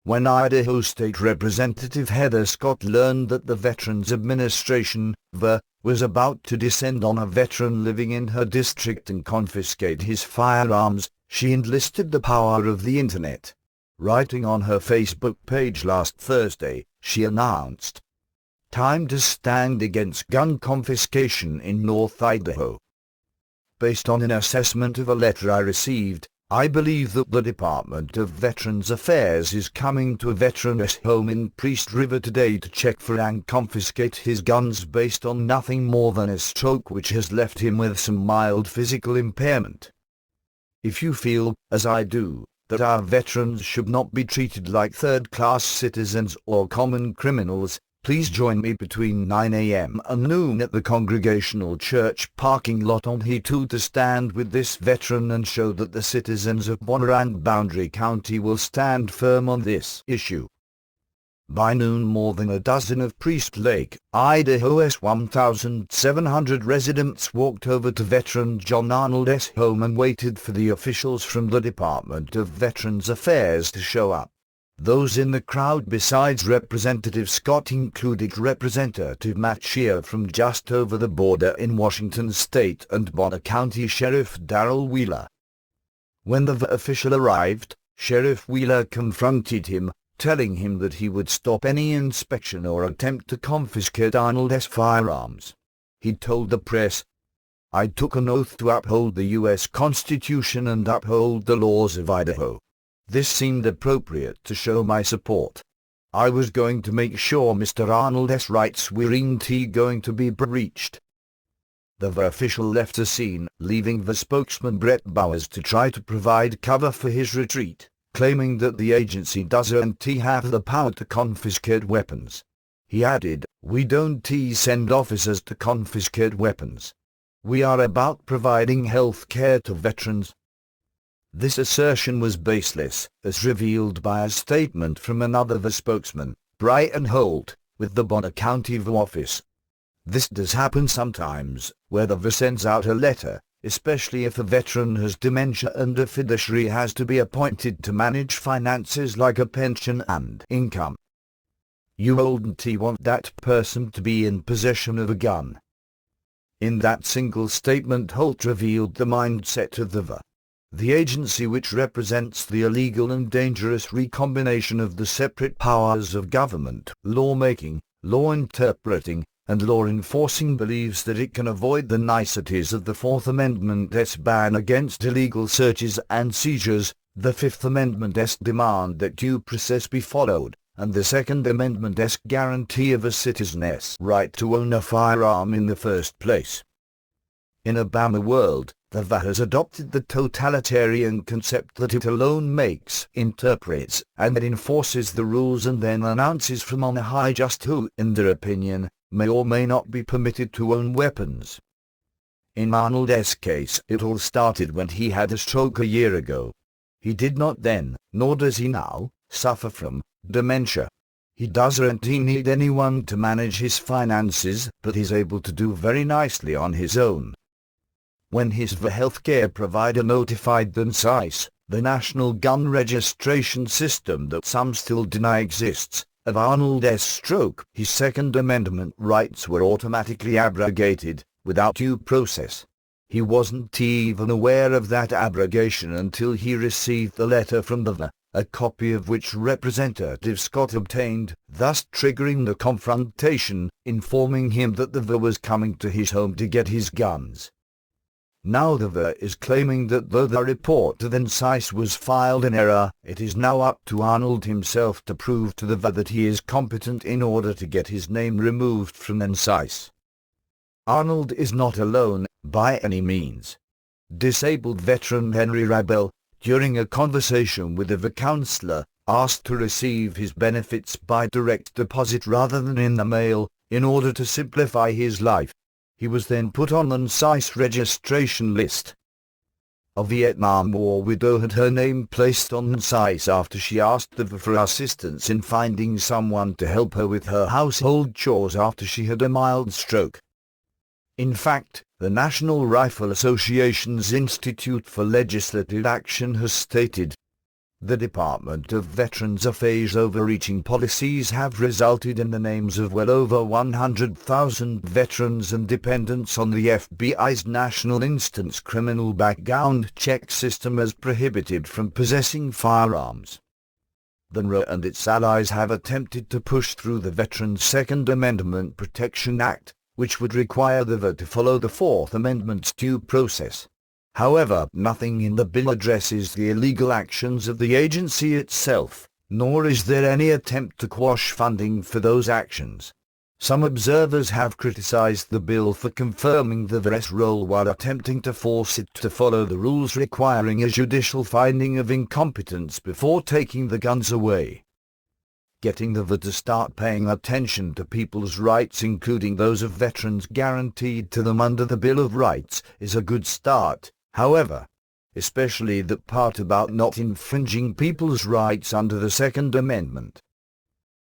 when Idaho State Representative Heather Scott learned that the Veterans Administration, VA, was about to descend on a veteran living in her district and confiscate his firearms, she enlisted the power of the Internet. Writing on her Facebook page last Thursday, she announced, "Time to stand against gun confiscation in North Idaho. Based on an assessment of a letter I received, I believe that the Department of Veterans Affairs is coming to a veteran's home in Priest River today to check for and confiscate his guns based on nothing more than a stroke which has left him with some mild physical impairment. If you feel, as I do, that our veterans should not be treated like third-class citizens or common criminals, please join me between 9 a.m. and noon at the Congregational Church parking lot on He2 to stand with this veteran and show that the citizens of Bonner and Boundary County will stand firm on this issue." By noon, more than a dozen of Priest Lake, Idaho's 1,700 residents walked over to veteran John Arnold's home and waited for the officials from the Department of Veterans Affairs to show up. Those in the crowd besides Representative Scott included Representative Matt Shea from just over the border in Washington State and Bonner County Sheriff Daryl Wheeler. When the official arrived, Sheriff Wheeler confronted him, telling him that he would stop any inspection or attempt to confiscate Arnold's firearms. He told the press, "I took an oath to uphold the U.S. Constitution and uphold the laws of Idaho. This seemed appropriate to show my support. I was going to make sure Mr. Arnold's rights weren't going to be breached." The official left the scene, leaving the spokesman Brett Bowers to try to provide cover for his retreat, claiming that the agency doesn't have the power to confiscate weapons. He added, "We don't send officers to confiscate weapons. We are about providing health care to veterans." This assertion was baseless, as revealed by a statement from another VA spokesman, Brian Holt, with the Bonner County VA office. This does happen sometimes, where the VA sends out a letter, especially if a veteran has dementia and a fiduciary has to be appointed to manage finances like a pension and income. You wouldn't want that person to be in possession of a gun. In that single statement, Holt revealed the mindset of the VA. The agency which represents the illegal and dangerous recombination of the separate powers of government, lawmaking, law interpreting, and law enforcing, believes that it can avoid the niceties of the Fourth Amendment's ban against illegal searches and seizures, the Fifth Amendment's demand that due process be followed, and the Second Amendment's guarantee of a citizen's right to own a firearm in the first place. In a Obama world, the VA has adopted the totalitarian concept that it alone makes, interprets, and enforces the rules and then announces from on high just who, in their opinion, may or may not be permitted to own weapons. In Arnold's case, it all started when he had a stroke a year ago. He did not then, nor does he now, suffer from dementia. He doesn't need anyone to manage his finances, but is able to do very nicely on his own. When his VA healthcare provider notified the NCIS, the National Gun Registration System that some still deny exists, of Arnold's stroke, his Second Amendment rights were automatically abrogated, without due process. He wasn't even aware of that abrogation until he received the letter from the VA, a copy of which Representative Scott obtained, thus triggering the confrontation, informing him that the VA was coming to his home to get his guns. Now the VA is claiming that though the report to the NCIS was filed in error, it is now up to Arnold himself to prove to the VA that he is competent in order to get his name removed from the NCIS. Arnold is not alone, by any means. Disabled veteran Henry Rabel, during a conversation with a VA counselor, asked to receive his benefits by direct deposit rather than in the mail, in order to simplify his life. He was then put on the NCIS registration list. A Vietnam War widow had her name placed on NCIS after she asked the VA for assistance in finding someone to help her with her household chores after she had a mild stroke. In fact, the National Rifle Association's Institute for Legislative Action has stated, The Department of Veterans Affairs' overreaching policies have resulted in the names of well over 100,000 veterans and dependents on the FBI's National Instant Criminal Background Check system as prohibited from possessing firearms. The NRA and its allies have attempted to push through the Veterans' Second Amendment Protection Act, which would require the VA to follow the Fourth Amendment's due process. However, nothing in the bill addresses the illegal actions of the agency itself, nor is there any attempt to quash funding for those actions. Some observers have criticized the bill for confirming the VA's role while attempting to force it to follow the rules requiring a judicial finding of incompetence before taking the guns away. Getting the VA to start paying attention to people's rights, including those of veterans guaranteed to them under the Bill of Rights, is a good start. However, especially the part about not infringing people's rights under the Second Amendment.